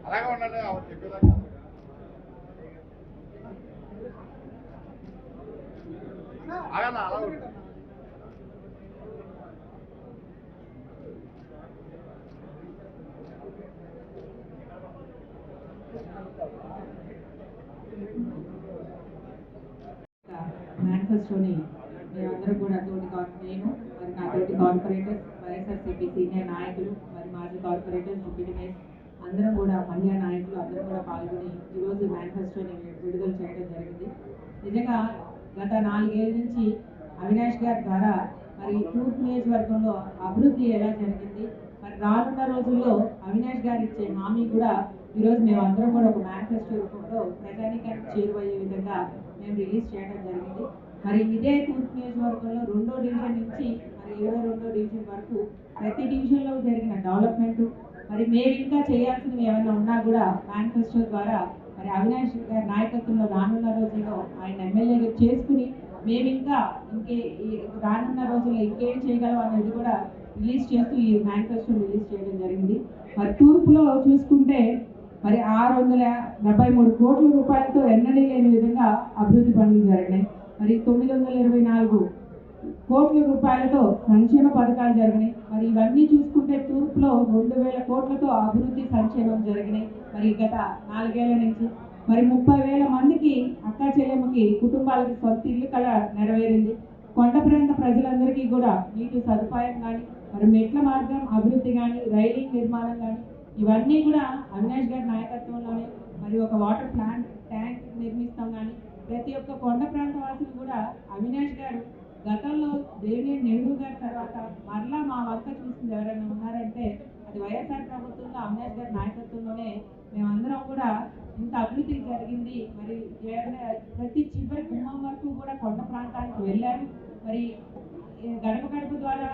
అలాగే ఉండండి చెప్పేదాకా అలాగన్నా అలా మేనిఫెస్టోని మేమందరం కూడా నేను మరి నా తోటి కార్పొరేటర్స్, వైఎస్ఆర్సీపీ సీనియర్ నాయకులు, మరి మాజీ కార్పొరేటర్స్, డిప్యూటీ మేయర్స్ అందరం కూడా, మహిళా నాయకులు అందరం కూడా పాల్గొని ఈరోజు మేనిఫెస్టోని విడుదల చేయడం జరిగింది. నిజంగా గత 4 ఏళ్ళ నుంచి అవినాష్ గారి ద్వారా మరి తూర్పు నియోజకవర్గంలో అభివృద్ధి ఎలా జరిగింది, మరి రానున్న రోజుల్లో అవినాష్ గారు ఇచ్చే హామీ కూడా ఈరోజు మేమందరం కూడా ఒక మేనిఫెస్టో రూపంలో ప్రజానికానికి చేరువయ్యే విధంగా మేము రిలీజ్ చేయడం జరిగింది. మరి ఇదే తూర్పు నియోజకవర్గంలో 2వ డివిజన్ నుంచి మరి 22వ డివిజన్ వరకు ప్రతి డివిజన్లో జరిగిన డెవలప్మెంట్, మరి మేము ఇంకా చేయాల్సినవి ఏమైనా ఉన్నా కూడా మేనిఫెస్టో ద్వారా మరి అవినాష్ గారి నాయకత్వంలో రానున్న రోజుల్లో ఆయన ఎమ్మెల్యేగా చేసుకుని మేము ఇంకా రానున్న రోజుల్లో ఇంకేం చేయగలం అనేది కూడా రిలీజ్ చేస్తూ ఈ మేనిఫెస్టో రిలీజ్ చేయడం జరిగింది. మరి తూర్పులో చూసుకుంటే మరి 673 కోట్ల రూపాయలతో ఎన్నడూ లేని విధంగా అభివృద్ధి పనులు జరిగినాయి. మరి 924 కోట్ల రూపాయలతో సంక్షేమ పథకాలు జరిగినాయి. మరి ఇవన్నీ చూసుకుంటే తూర్పులో 2000 కోట్లతో అభివృద్ధి సంక్షేమం జరిగినాయి. మరి గత 4 ఏళ్ల నుంచి మరి 30,000 మందికి అక్కా చెల్లెమ్మకి కుటుంబాలకి సొంత ఇల్లు కళ నెరవేరింది. కొండ ప్రాంత ప్రజలందరికీ కూడా నీటి సదుపాయం కానీ, మరి మెట్ల మార్గం అభివృద్ధి కానీ, రైలింగ్ నిర్మాణం కానీ ఇవన్నీ కూడా అవినాష్ గారి నాయకత్వంలోనే, మరి ఒక వాటర్ ప్లాంట్ ట్యాంక్ నిర్మిస్తాం కానీ ప్రతి ఒక్క కొండ ప్రాంత వాసులు కూడా అవినాష్ గారు గతంలో దేవినేని నెహ్రూ గారి తర్వాత మరలా మా వంక చూసింది ఎవరైనా ఉన్నారంటే అది వైఎస్ఆర్ ప్రభుత్వంలో అవినాష్ గారి నాయకత్వంలోనే మేమందరం కూడా ఇంత అభివృద్ధి జరిగింది. మరి ప్రతి చివరి గుమ్మం వరకు కూడా కొండ ప్రాంతానికి వెళ్ళారు. మరి గడప గడప ద్వారా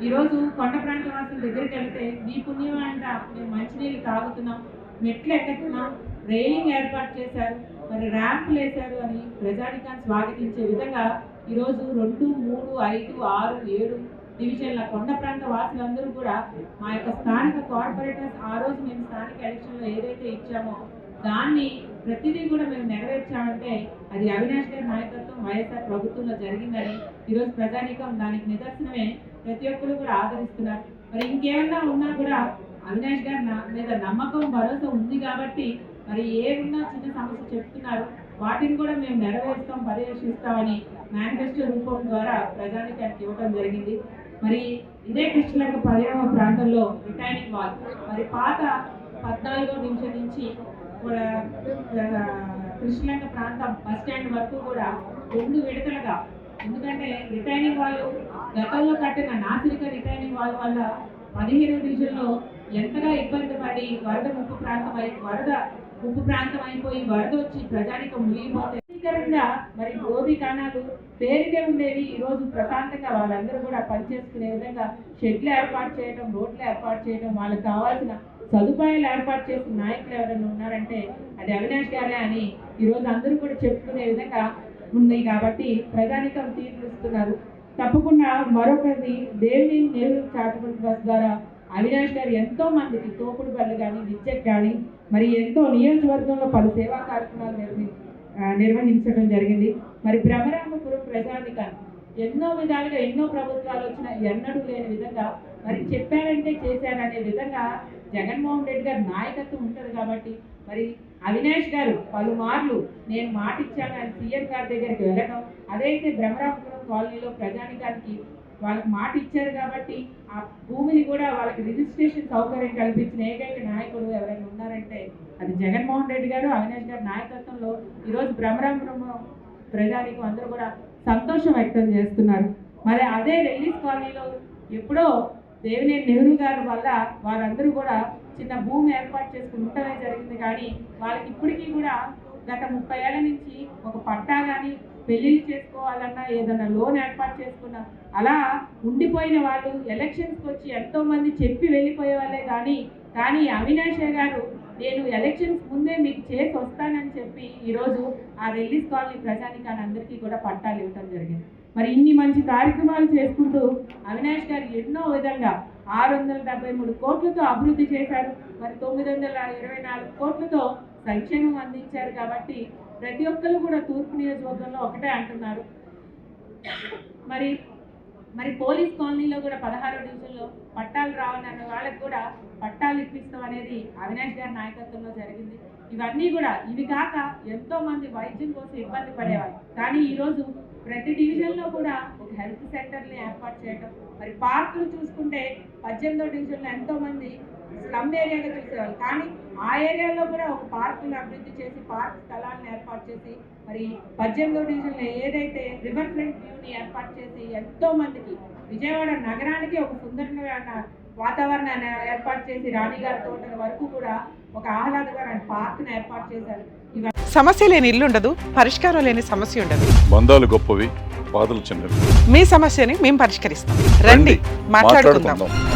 ఈరోజు కొండ ప్రాంత వాసుల దగ్గరికి వెళ్తే మీ పుణ్యం అంట మేము మంచినీళ్ళు తాగుతున్నాం, మెట్లు ఎక్కుతున్నాం, రైలింగ్ ఏర్పాటు చేశారు, మరి ర్యాంపులు వేశారు అని ప్రజానికాన్ని స్వాగతించే విధంగా ఈరోజు 2, 3, 5, 6, 7 డివిజన్ల కొండ ప్రాంత వాసులందరూ కూడా మా యొక్క స్థానిక కార్పొరేటర్స్ ఆ రోజు మేము స్థానిక ఎలక్షన్లో ఏదైతే ఇచ్చామో దాన్ని ప్రతిదీ కూడా మేము నెరవేర్చామంటే అది అవినాష్ గారి నాయకత్వం వైఎస్ఆర్ ప్రభుత్వంలో జరిగిందని ఈరోజు ప్రజానీకం దానికి నిదర్శనమే. ప్రతి ఒక్కరు కూడా ఆదరిస్తున్నారు. మరి ఇంకేమన్నా ఉన్నా కూడా అవినాష్ గారి మీద నమ్మకం, భరోసా ఉంది కాబట్టి మరి ఏమున్నా చిన్న సమస్య చెప్తున్నారు వాటిని కూడా మేము నెరవేరుస్తాం, పర్యవేక్షిస్తామని మేనిఫెస్టో రూపం ద్వారా ప్రజానికానికి ఇవ్వడం జరిగింది. మరి ఇదే కృష్ణలంక పర్యావరణ ప్రాంతంలో రిటైనింగ్ వాల్ మరి పాత 14వ డివిజన్ నుంచి కృష్ణలంక ప్రాంతం బస్ స్టాండ్ వరకు కూడా 2 విడతలుగా, ఎందుకంటే రిటైనింగ్ వాళ్ళు గతంలో కట్టిన నాసిరిక రిటైనింగ్ వాళ్ళ వల్ల 15వ డివిజన్లో ఎంతగా ఇబ్బంది పడి వరద ముప్పు ప్రాంతం అయిపోయి వరద వచ్చి ప్రజానికం మునిగిపోతే మరి గోబీ కాణాలు పేరుకే ఉండేవి ఈరోజు ప్రశాంతంగా వాళ్ళందరూ కూడా పనిచేసుకునే విధంగా షెడ్లు ఏర్పాటు చేయడం, రోడ్లు ఏర్పాటు చేయడం, వాళ్ళకి కావాల్సిన సదుపాయాలు ఏర్పాటు చేసిన నాయకులు ఎవరైనా ఉన్నారంటే అది అవినాష్ గారే అని ఈరోజు అందరూ కూడా చెప్పుకునే విధంగా ఉంది. కాబట్టి ప్రజానికం తీర్పు ఇస్తున్నారు. తప్పకుండా మరొకటి దేవినేని నెహ్రూ చారిటబుల్ ట్రస్ట్ ద్వారా అవినాష్ గారు ఎంతో మందికి తోపుడు బళ్ళు కానీ, విద్యకు కానీ, మరి ఎంతో నియోజకవర్గంలో పలు సేవా కార్యక్రమాలు నిర్వహించడం జరిగింది. మరి బ్రహ్మరాంబపురం ప్రజానికాన్ని ఎన్నో విధాలుగా ఎన్నో ప్రభుత్వాలు వచ్చినా ఎన్నడూ లేని విధంగా మరి చెప్పారంటే చేశారనే విధంగా జగన్మోహన్ రెడ్డి గారి నాయకత్వం ఉంటుంది. కాబట్టి మరి అవినాష్ గారు పలుమార్లు నేను మాట ఇచ్చాను అని సీఎం గారి దగ్గరికి వెళ్ళడం, అదైతే బ్రహ్మరాంబపురం కాలనీలో ప్రజానికానికి వాళ్ళకి మాట ఇచ్చారు కాబట్టి ఆ భూమిని కూడా వాళ్ళకి రిజిస్ట్రేషన్ సౌకర్యం కల్పించిన ఏకైక నాయకుడు ఎవరైనా ఉన్నారంటే అది జగన్మోహన్ రెడ్డి గారు, అవినాష్ గారి నాయకత్వంలో ఈరోజు భ్రమరాంపురం ప్రజానికి అందరూ కూడా సంతోషం వ్యక్తం చేస్తున్నారు. మరి అదే రెల్లీస్ కాలనీలో ఎప్పుడో దేవినేని నెహ్రూ గారి వల్ల వారందరూ కూడా చిన్న భూమి ఏర్పాటు చేసుకుని ఉండటమే జరిగింది. కానీ వాళ్ళకి ఇప్పటికీ కూడా గత 30 ఏళ్ల నుంచి ఒక పట్టా కానీ పెళ్లిళ్ళు చేసుకోవాలన్నా ఏదైనా లోన్ ఏర్పాటు చేసుకున్నా అలా ఉండిపోయిన వాళ్ళు ఎలక్షన్స్కి వచ్చి ఎంతోమంది చెప్పి వెళ్ళిపోయే వాళ్ళే. కానీ అవినాష్ గారు నేను ఎలక్షన్స్ ముందే మీకు చేసి వస్తానని చెప్పి ఈరోజు ఆ రెల్లీస్ కాలనీ ప్రజానికాన్ని అందరికీ కూడా పట్టాలు ఇవ్వటం జరిగింది. మరి ఇన్ని మంచి కార్యక్రమాలు చేసుకుంటూ అవినాష్ గారు ఎన్నో విధంగా 673 కోట్లతో అభివృద్ధి చేశారు. మరి 924 కోట్లతో సంక్షేమం అందించారు. కాబట్టి ప్రతి ఒక్కరు కూడా తూర్పు నియోజకవర్గంలో ఒకటే అంటున్నారు. మరి పోలీస్ కాలనీలో కూడా 16వ డివిజన్లో పట్టాలు రావన్న వాళ్ళకి కూడా పట్టాలు ఇప్పిస్తాం అనేది అవినాష్ గారి నాయకత్వంలో జరిగింది. ఇవి కాక ఎంతో మంది వైద్యం కోసం ఇబ్బంది పడేవారు. కానీ ఈరోజు ప్రతి డివిజన్లో కూడా ఒక హెల్త్ సెంటర్ని ఏర్పాటు చేయడం. మరి పార్కులు చూసుకుంటే 18వ డివిజన్లో ఎంతో మంది స్లమ్ ఏరియాగా చూసేవాళ్ళు. కానీ ఆ ఏరియాలో కూడా ఒక పార్కును అభివృద్ధి చేసి పార్క్ స్థలాలను ఏర్పాటు చేసి మరి 18వ డివిజన్లో ఏదైతే రివర్ ఫ్రంట్ వ్యూని ఏర్పాటు చేసి ఎంతో మందికి విజయవాడ నగరానికి ఒక సుందరమైన వాతావరణాన్ని ఏర్పాటు చేసి రాణిగారి తోటల వరకు కూడా ఒక ఆహ్లాదకరమైన పార్క్ను ఏర్పాటు చేశారు. సమస్య లేని ఇల్లు ఉండదు, పరిష్కారం లేని సమస్య ఉండదు. బంధాలు గొప్పవి, బాధలు చిన్నవి. మీ సమస్యని మేము పరిష్కరిస్తాం. రండి, మాట్లాడుకుందాం.